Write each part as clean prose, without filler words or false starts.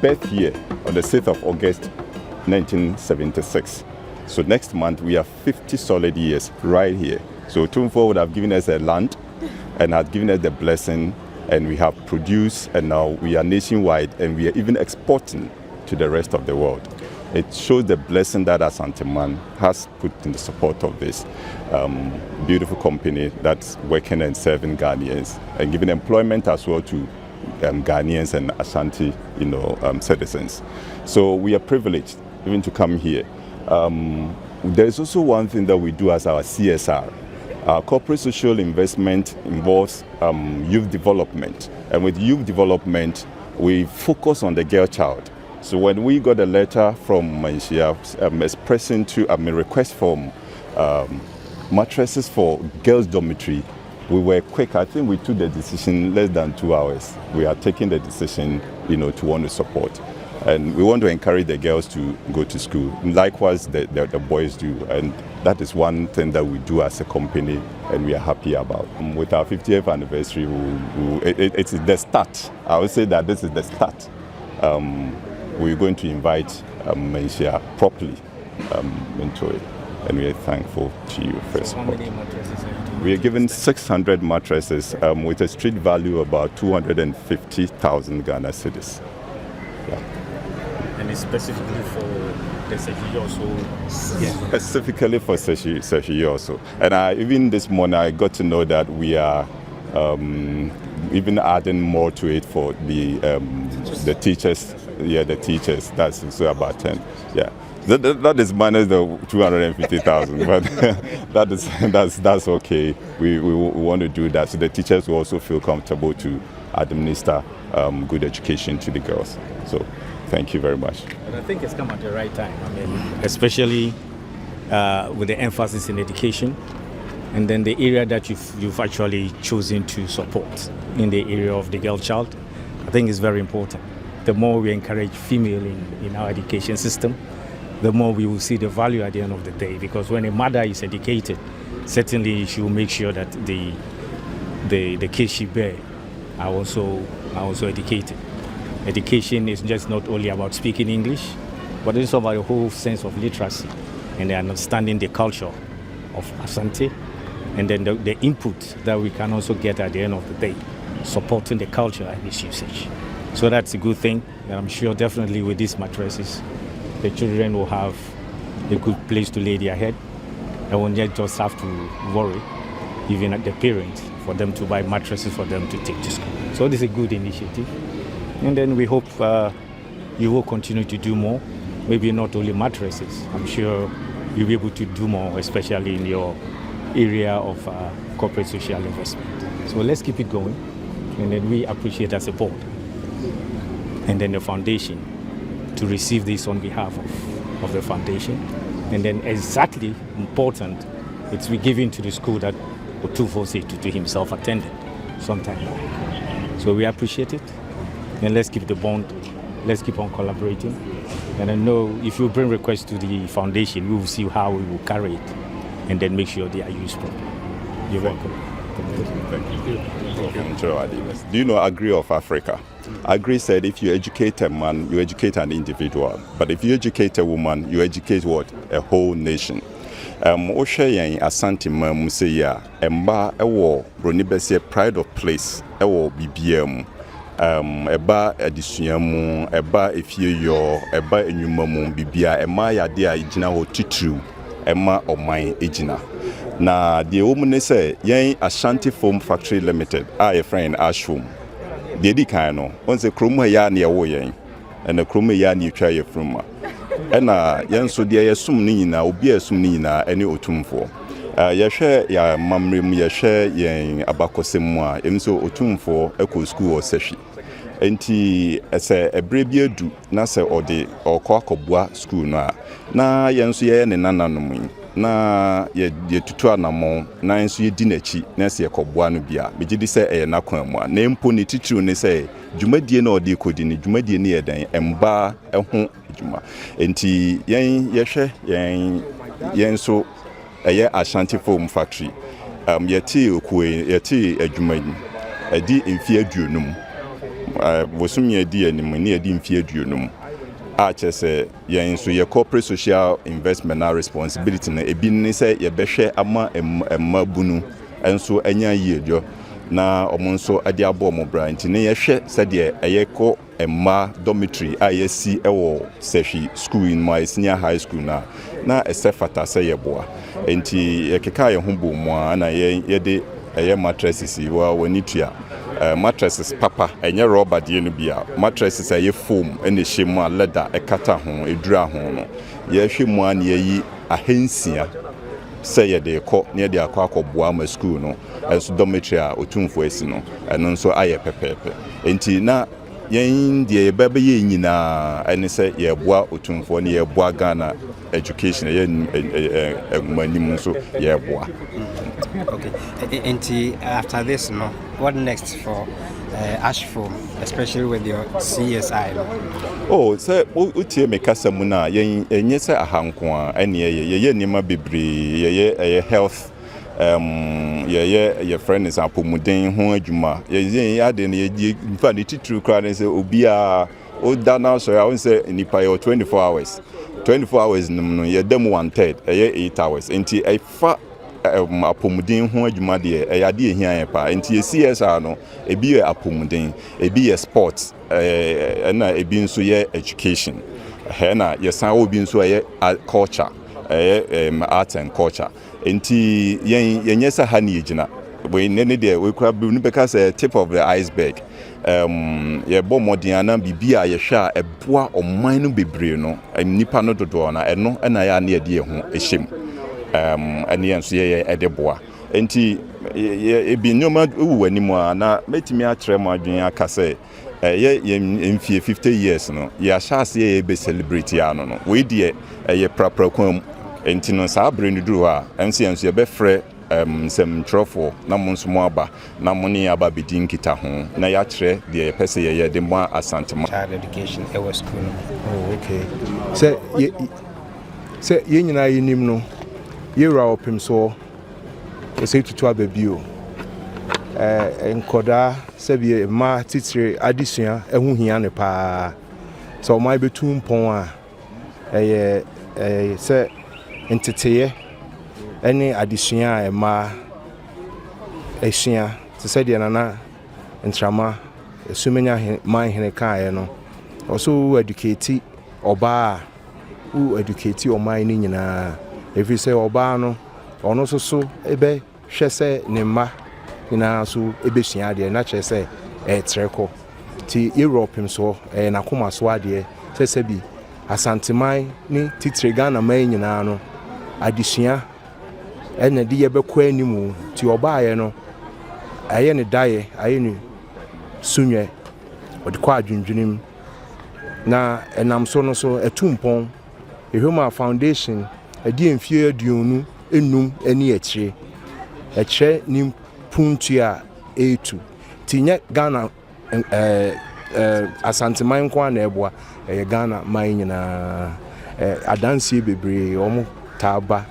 Birth here on the 6th of August 1976. So next month we have 50 solid years right here. So Otumfuo would have given us a land and had given us the blessing, and we have produced, and now we are nationwide, and we are even exporting to the rest of the world. It shows the blessing that Asante Man has put in the support of this beautiful company that's working and serving Ghanaians and giving employment as well to Ghanaians and Ashanti, citizens. So we are privileged even to come here. There is also one thing that we do as our CSR. Our corporate social investment involves youth development, and with youth development, we focus on the girl child. So when we got a letter from Malaysia expressing a request for mattresses for girls' dormitory, we were quick. I think we took the decision less than 2 hours. We are taking the decision, to want to support. And we want to encourage the girls to go to school. Likewise, the boys do. And that is one thing that we do as a company, and we are happy about. With our 50th anniversary, it's the start. I would say that this is the start. We're going to invite Malaysia properly into it. And we are thankful to you for your support. How many mattresses are you doing? We are given 600 mattresses with a street value of about 250,000 Ghana cedis. Yeah. And it's specifically for the Sechi also? Yeah. Specifically for Sechi also. And even this morning I got to know that we are even adding more to it for the teachers. Yeah, the teachers. That's so about 10. Yeah. That is minus the 250,000, but that's okay. We want to do that so the teachers will also feel comfortable to administer good education to the girls. So, thank you very much. But I think it's come at the right time. I mean, especially with the emphasis in education, and then the area that you've actually chosen to support in the area of the girl child. I think is very important. The more we encourage female in our education system, the more we will see the value at the end of the day. Because when a mother is educated, certainly she will make sure that the kids she bear are also educated. Education is just not only about speaking English, but it's about a whole sense of literacy and understanding the culture of Asante, and then the input that we can also get at the end of the day, supporting the culture and its usage. So that's a good thing, and I'm sure definitely with these mattresses, the children will have a good place to lay their head. They won't just have to worry, even at the parents, for them to buy mattresses for them to take to school. So this is a good initiative. And then we hope you will continue to do more, maybe not only mattresses. I'm sure you'll be able to do more, especially in your area of corporate social investment. So let's keep it going. And then we appreciate our support. And then the foundation to receive this on behalf of the foundation. And then exactly important, it's we given to the school that Otumfuo said to himself attended sometime back. So we appreciate it. And let's keep the bond. Let's keep on collaborating. And I know if you bring requests to the foundation, we will see how we will carry it and then make sure they are used properly. You're welcome. Thank you. Do you know Agri of Africa? Agri said if you educate a man, you educate an individual. But if you educate a woman, you educate what? A whole nation. Oshayan Asante Man Museya, Emba Ewo, Ronibese pride of place, Ewo BBM, Eba Edisuyamu, Eba Efieyo, Eba Enyumamu, Bibia, Ema Yadea Ijina Ho Titru, Ema Omai Ejina. na the woman say yen Ashfoam Factory Limited a friend Ashfoam the di kan no on say krom ya na wo yen and the krom ya na twa ye from and yen so de ye sum ni nyina obi asum ni nyina ene Otumfuo ye hwe ya mamrem ye hwe yen abakosem a emso Otumfuo eko school o seshi enti ese ebre bi adu na se ode okọ akọbua school no a na yen so ye ne nananom na ye tutu anamo na enso ye di nachi na se ekọbua no bia megidi se eye nakwan mu a na empo ne titru ne se dwumadie na ode kodi ne dwumadie ne yedan emba eho dwuma enti yen ye hwe yen so eye Ashfoam Factory yeti okue yeti adwuma ni adi mfie aduonum wosumye di anim ne adi mfie aduonum a chese yen so ye corporate social investment and responsibility na ebi ne say ye behwe ama emma bunu enso anya yiejo na omonso ade abo mo branch ne ye hwe se de eyeko emma dormitory a yesi ewo seshi school in my senior high school na esefata se ye boa enti ye keka ye humbo mo na ye de eye mattresses wa wanitua mattresses papa enye rubber de no bia mattresses eye foam ene hye leather ekata ho edura ho no ye hwe mu an ye yi ahensia se ye de ko ne de akọboa ma school no enso dormitory a Otumfuo esi no eno nso aye pepepe enti na yen de bebe ye nyina ene se ye boa Otumfuo ne ye boa Ghana education ye manim nso ye boa. Okay. And after this, no, what next for Ashfoam, especially with your CSI? Oh, so utie mekasa mu na yenye se ahanko a ene ye nima bebre ye health ye friend is apomuden ho adwuma ye ade na ye mfa ne titru kra ne se obi a o da na so ya won se nipa ye 24 hours no ye dem 1/3 ye 8 hours enti I fa apomuden ho adwuma de eyade ehia ye pa enti CSR no ebi ye apomuden ebi ye sports na ebi nso ye education na ye san obi nso ye culture art and culture enti yenye sa ha ni gina we ne de we kura bi because tip of the iceberg ye bo modern na bibia ye hwa eboa oman no bebre no nipa no dodo na eno na ya na de ho ehyem ene yenso ye edeboa enti ebi nyoma wu animu na metimi atrem adwen akase ye mfie 50 years no ya chance ye be celebrity ano no we de ye praprakwam enti no sa brand duru a enso ye be frɛ sem trofo na monso mo aba na moni aba bidin kita ho na ya kyerɛ de pese ye de mo asantema child education e was school. Oh, okay. Say ye nyina yinim no ye ra Opemsuo e say tutu ababio enkoda sabi ma titire adesua ehu hia ne pa so my betu mpon a say enteteye ene adesua ma esua se say de nana ntrama esumenya man hene kae no also educate oba who educate o man ni nyina if you say oba no ono so ebe hwe se ne ma nyina so ebe sua de na che se treko ti Opemsuo na koma so ade se bi asanteman ni titire Ghana man nyina no adesua ene de ye bekọ animu ti oba ye no aye ne daye aye ni sunye odikọ adwundwunim na enam so no so etumpon Otumfuo Foundation edi mfie aduonu enum eni ekire ni puntu a etu tinye Ghana asanteman kwa na eboa Ghana man nyina adansie bebre omo taba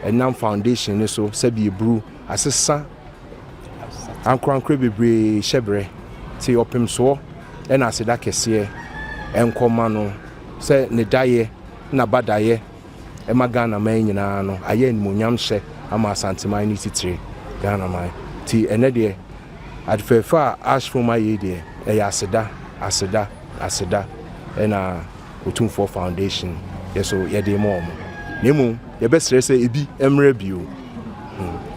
enam foundation ni so sabi ebru asesa ankrankre bebre hyebre ti Opemsuo na aseda kese enkoma no se ne daye na badaye ema Ghana man nyina no aye animonyam hye ama asanteman ni titire Ghana man ti ene de adfefa Ashfoam aye de aseda na Otumfuo Foundation yeso ye de mo nemu ye be sere se ebi emre bio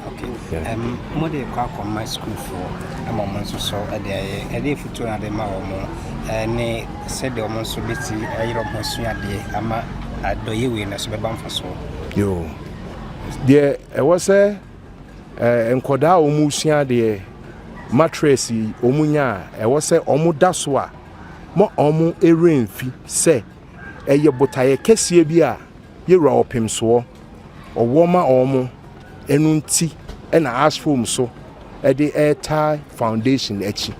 Okay. More de kwa my school for a moment so a day future and the mama and said the woman so busy a year of Monsieur de ama do you win as a bump for so. Yo, there was a encoda omusia de mattress omunya e was a omu daswa mo omu erenfi se eye botaye kese bi a yewra Opemsuo owoma omu enunti na Ashfoam so the Otumfuo Foundation echi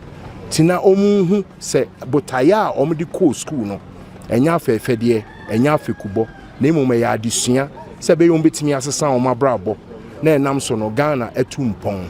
tina omu hu se botaye a omu di ko school no enya afefe de enya afekubo na emome ya adesua se be yo betimi asesa omu abrabo na enam so no Ghana atumpon